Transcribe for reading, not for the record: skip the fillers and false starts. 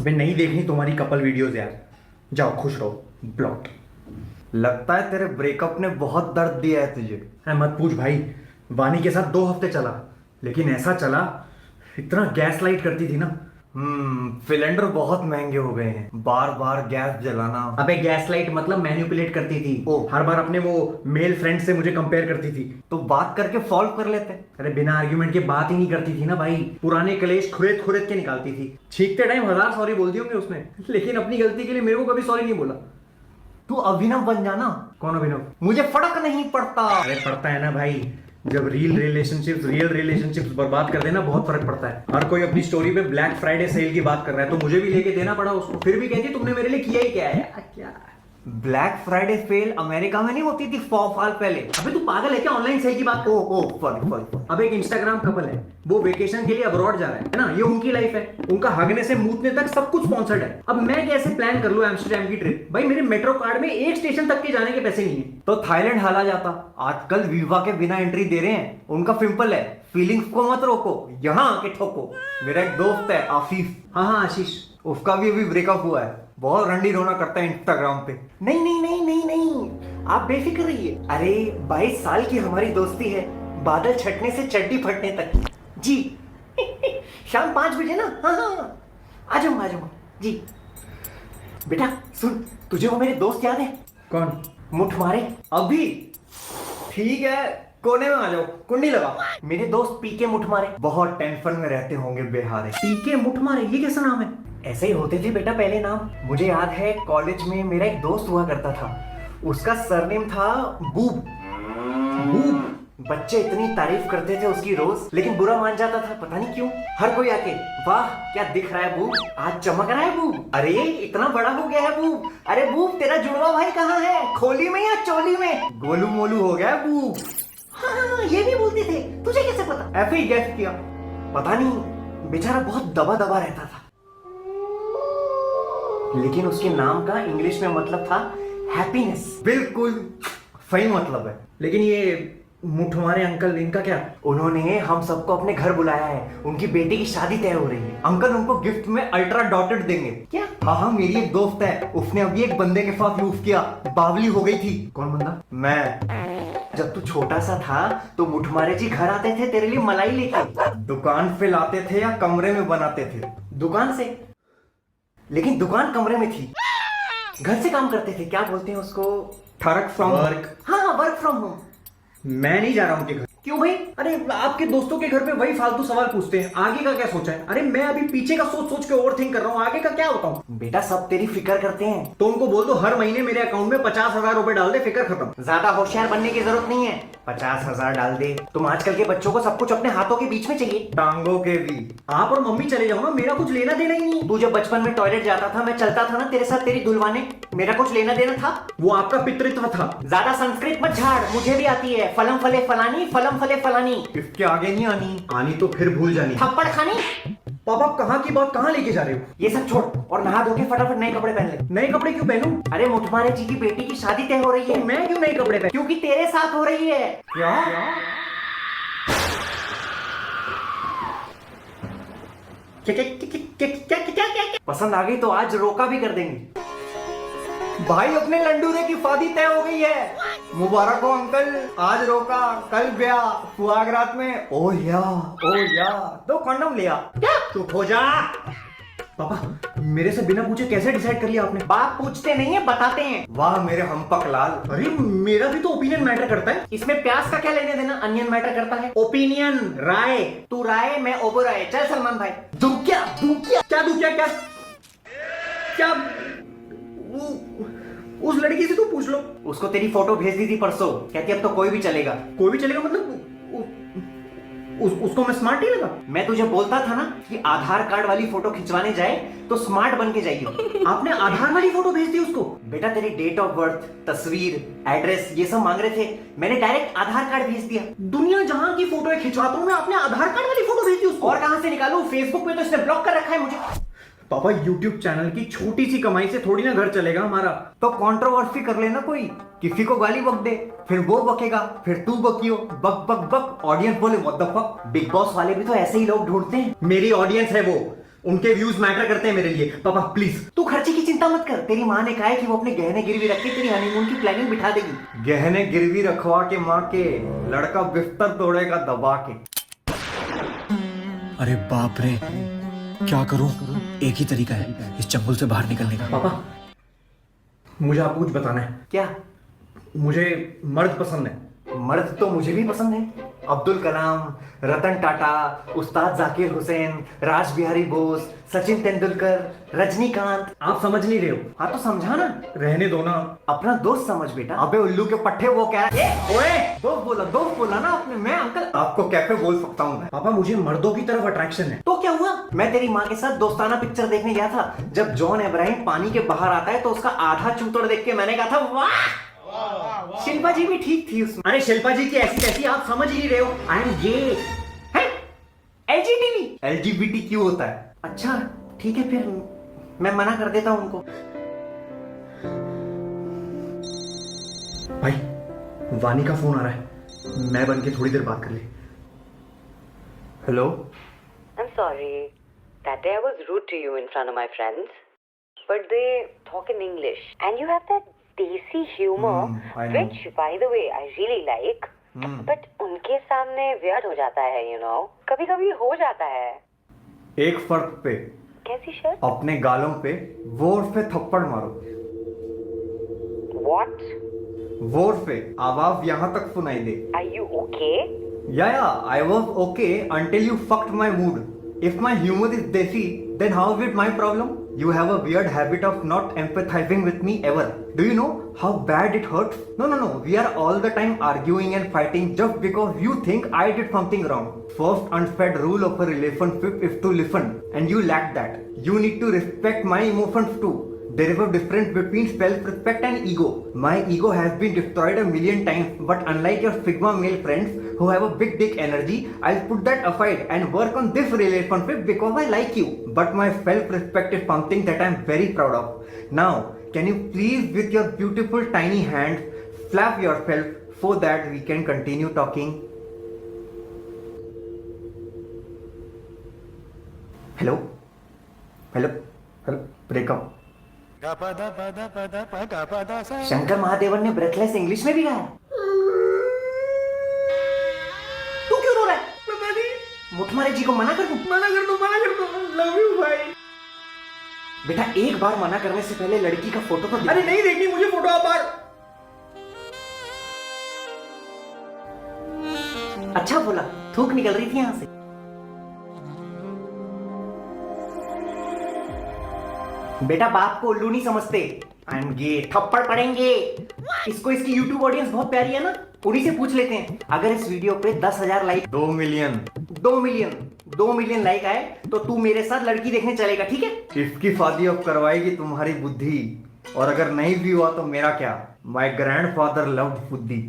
अबे नहीं देखनी तुम्हारी कपल वीडियोस यार, जाओ खुश रहो। ब्लॉक। लगता है तेरे ब्रेकअप ने बहुत दर्द दिया है तुझे। है मत पूछ भाई, वानी के साथ 2 हफ्ते चला, लेकिन ऐसा चला, इतना गैस लाइट करती थी ना। सिलेंडर बहुत महंगे हो गए हैं, बार बार गैस जलाना। अबे गैस लाइट मतलब मैन्युपुलेट करती थी। ओ। हर बार अपने वो मेल फ्रेंड से मुझे कंपेयर करती थी। तो बात करके सॉल्व कर लेते। अरे बिना आर्ग्यूमेंट के बात ही नहीं करती थी ना भाई, पुराने कलेश खुरेद खुरेद के निकालती थी। छींकते टाइम 1000 सॉरी बोल दी होंगे उसने, लेकिन अपनी गलती के लिए मेरे को कभी सॉरी नहीं बोला। तू अभिनव बन जाना। कौन अभिनव? मुझे फर्क नहीं पड़ता। अरे पड़ता है ना भाई, जब रियल रिलेशनशिप्स बर्बाद कर देना बहुत फर्क पड़ता है। हर कोई अपनी स्टोरी पे ब्लैक फ्राइडे सेल की बात कर रहा है, तो मुझे भी लेके देना पड़ा उसको। फिर भी कहती तुमने मेरे लिए किया ही क्या है। क्या ब्लैक फ्राइडे सेल अमेरिका में नहीं होती थी 100 साल पहले। अबे तू पागल है क्या? ऑनलाइन सेल की बात कर। ओ सॉरी। अब एक इंस्टाग्राम कपल है, वो वेकेशन के लिए अब्रॉड जा रहा है ना, ये उनकी लाइफ है। उनका हगने से मूतने तक सब कुछ स्पॉन्सर्ड है। अब मैं कैसे प्लान कर लूं एम्स्टरडैम की ट्रिप? भाई मेरे मेट्रो कार्ड में एक स्टेशन तक के जाने के पैसे नहीं है। तो थाईलैंड हाला जाता। आजकल वीजा के बिना एंट्री दे रहे हैं। उनका सिंपल है, फीलिंग्स को मत रोको, यहाँ आके ठोको। मेरा एक दोस्त है आशीष। हाँ आशीष, उसका भी अभी ब्रेकअप हुआ है। बहुत रंडी रोना करता है इंस्टाग्राम पे। नहीं, आप बेफिक्र रहिए। अरे 22 साल की हमारी दोस्ती है, बादल छटने से चड्डी फटने तक जी। शाम 5 बजे ना। हाँ आ जाऊंगा जी। बेटा सुन, तुझे वो मेरे दोस्त याद है? कौन? मुठ मारे अभी। ठीक है, कोने में आ जाओ, कुंडी लगा। मेरे दोस्त पीके मुठ मारे बहुत टेंशन में रहते होंगे बेहारे। पीके मुठ मारे, ये कैसा नाम है? ऐसे ही होते थे बेटा पहले नाम। मुझे याद है कॉलेज में मेरा एक दोस्त हुआ करता था, उसका सरनेम था बूब। बच्चे इतनी तारीफ करते थे उसकी रोज, लेकिन बुरा मान जाता था, पता नहीं क्यों। हर कोई आके वाह क्या दिख रहा है बूब, आज चमक रहा है बूब, अरे इतना बड़ा हो गया है बूब, अरे बूब तेरा जुड़वा भाई कहाँ है, खोली में या चोली में? गोलू मोलू हो गया बूब। हाँ ये भी बोलते थे, तुझे कैसे पता? ऐसे ही गेस किया, पता नहीं, बेचारा बहुत दबा दबा रहता था। लेकिन उसके नाम का इंग्लिश में मतलब था हैप्पीनेस। बिल्कुल सही मतलब है। लेकिन ये मुठ मारे अंकल, इनका क्या? उन्होंने हम सबको अपने घर बुलाया है, उनकी बेटी की शादी तय हो रही है। अंकल उनको गिफ्ट में अल्ट्रा डॉटेड देंगे। क्या? हाँ मेरी एक दोस्त है, उसने अभी एक बंदे के साथ यूज किया, बावली हो गई थी। कौन बंदा? मैं। जब तू छोटा सा था तो मुठमारे जी घर आते थे तेरे लिए मलाई लेके। दुकान पे लाते थे या कमरे में बनाते थे? दुकान से, लेकिन दुकान कमरे में थी। घर से काम करते थे, क्या बोलते हैं उसको? Work from work. हाँ वर्क फ्रॉम होम। मैं नहीं जा रहा उनके घर। क्यों भाई? अरे आपके दोस्तों के घर पे वही फालतू सवाल पूछते हैं, आगे का क्या सोचा है? अरे मैं अभी पीछे का सोच सोच के ओवरथिंक कर रहा हूँ, आगे का क्या बताऊं? बेटा सब तेरी फिक्र करते हैं। तो उनको बोल दो हर महीने मेरे अकाउंट में 50,000 रुपए डाल दे, फिक्र खत्म। ज्यादा होशियार बनने की जरूरत नहीं है, 50,000 डाल दे। तुम आजकल के बच्चों को सब कुछ अपने हाथों के बीच में चाहिए, टांगों के भी। आप और मम्मी चले जाओ ना, मेरा कुछ लेना देना ही नहीं। तू जब बचपन में टॉयलेट जाता था, मैं चलता था ना तेरे साथ तेरी दुल्वाने, मेरा कुछ लेना देना था? वो आपका पितृत्व था। ज्यादा संस्कृत मत झाड़, मुझे भी आती है। फलम फले फलानी, फलम फले फलानी। इसके आगे नहीं आनी तो फिर भूल जानी। थप्पड़ खानी। पापा कहाँ की बात कहाँ लेके जा रहे हो? ये सब छोड़ और नहा धो के फटाफट नए कपड़े पहन ले। नए कपड़े क्यों पहनूं? अरे मुठमारे जी की बेटी की शादी तय हो रही है। मैं क्यों नए कपड़े पहन? क्योंकि तेरे साथ हो रही है। क्या? क्या? पसंद आ गई तो आज रोका भी कर देंगे। भाई अपने लंडूरे की शादी तय हो गई है, मुबारक हो अंकल। आज रोका कल ब्याह, सुहाग रात में ओ या 2 कंडोम लिया। क्या? चुप हो जा। पापा मेरे से बिना पूछे कैसे डिसाइड कर लिया आपने? बाप पूछते नहीं है, बताते हैं। वाह मेरे हम्पक लाल। अरे मेरा भी तो ओपिनियन मैटर करता है। इसमें प्यास का क्या लेने देना? अनियन मैटर करता है। ओपिनियन राय, तू राय मैं ओबराय। चल सलमान भाई। दूं क्या? उस लड़की से तू पूछ लो। उसको तेरी फोटो भेज दी थी परसों, कहती अब तो कोई भी चलेगा। कोई भी चलेगा मतलब उसको मैं स्मार्ट नहीं लगा? मैं तुझे बोलता था ना कि आधार कार्ड वाली फोटो खिंचवाने जाए तो स्मार्ट बन के जाइए। आपने आधार वाली फोटो भेज दी उसको? बेटा तेरी डेट ऑफ बर्थ, तस्वीर, एड्रेस ये सब मांग रहे थे, मैंने डायरेक्ट आधार कार्ड भेज दिया। दुनिया जहां की फोटो खिंचवाता हूं मैं, आपने आधार कार्ड वाली फोटो भेज दी उसको? और कहां से निकालूं? फेसबुक पे तो इसने ब्लॉक कर रखा है मुझे। पापा YouTube चैनल की छोटी सी कमाई से थोड़ी ना घर चलेगा हमारा। तो कंट्रोवर्सी कर लेना कोई, किसी को गाली बक दे, फिर वो बकेगा, फिर तू बकियो, बक, ऑडियंस बोले what the fuck. Big boss वाले भी तो ऐसे ही लोग ढूंढते हैं। मेरी ऑडियंस है वो, उनके व्यूज मैटर करते हैं मेरे लिए। पापा प्लीज। तू खर्चे की चिंता मत कर, तेरी माँ ने कहा है कि वो अपने गहने गिरवी रख के तेरी हनीमून की प्लानिंग बिठा देगी। गहने गिरवी रखवा के माँ के लड़का बिस्तर तोड़ेगा दबा के। अरे बाप रे, क्या करूं? एक ही तरीका है इस चंगुल से बाहर निकलने का। पापा मुझे आपको कुछ बताना है। क्या? मुझे मर्द पसंद है। मर्द तो मुझे भी पसंद है। अब्दुल कलाम, रतन टाटा, उस्ताद जाकिर हुसैन, राज बिहारी बोस, सचिन तेंदुलकर, रजनीकांत। आप समझ नहीं रहे हो। हाँ तो समझा ना। रहने दो ना। अपना दोस्त समझ बेटा। अबे उल्लू के पट्टे, वो क्या है? ओए दोस्त बोला ना अपने। मैं अंकल आपको कैसे बोल सकता हूँ मैं? पापा मुझे मर्दों की तरफ अट्रैक्शन है। तो क्या हुआ? मैं तेरी माँ के साथ दोस्ताना पिक्चर देखने गया था। जब जॉन अब्राहम पानी के बाहर आता है तो उसका आधा चूतड़ देख के मैंने कहा था वाह। शिल्पा जी भी ठीक थी उसमें। अरे शिल्पा जी की ऐसी कैसी, आप समझ ही नहीं रहे हो। I am gay. LGBT क्यों होता है? अच्छा ठीक है, फिर मैं मना कर देता हूं उनको। भाई वानी का फोन आ रहा है, मैं बन के थोड़ी देर बात कर ले। Hello. I'm sorry. That day I was rude to you in front of my friends. But they talk in English. And you have that desi humor, I know. which, by the way, I really like. But उनके सामने weird हो जाता है, you know. कभी-कभी हो जाता है. एक फर्क पे, कैसी शर्ट? अपने गालों पे वोट पे थप्पड़ मारो। What? वोट पे आवाज यहाँ तक सुनाई दे। Are you okay? Yeah, I was okay until you fucked my mood. If my humor is desi, then how is it my problem? You have a weird habit of not empathizing with me ever. Do you know how bad it hurts? No. We are all the time arguing and fighting just because you think I did something wrong. First unsaid rule of a relationship is to listen, and you lack that. You need to respect my emotions too. There is a difference between self-respect and ego. My ego has been destroyed a million times, but unlike your Sigma male friends who have a big dick energy, I'll put that aside and work on this relationship because I like you. But my self-respect is something that I'm very proud of. Now, can you please with your beautiful tiny hands slap yourself so that we can continue talking? Hello? Breakup. Shankar Mahadevan ने breathless English में भी गाया। तू क्यों रो रहा है? मुठमारे जी को मना कर दूं? लव यू भाई। बेटा एक बार मना करने से पहले लड़की का फोटो तो अरे नहीं देखनी मुझे फोटो, आप बार। अच्छा बोला, थूक निकल रही थी यहां से। बेटा बाप को उल्लू नहीं समझते। आई एम गे, थप्पड़ पड़ेंगे। इसको इसकी YouTube ऑडियंस बहुत प्यारी है ना, उन्हीं से पूछ लेते हैं। अगर इस वीडियो पे 10,000 लाइक, 2 मिलियन लाइक आए तो तू मेरे साथ लड़की देखने चलेगा, ठीक है? इसकी शादी अब करवाएगी तुम्हारी बुद्धि, और अगर नहीं भी हुआ तो मेरा क्या? माय ग्रैंडफादर लव्ड बुद्धि।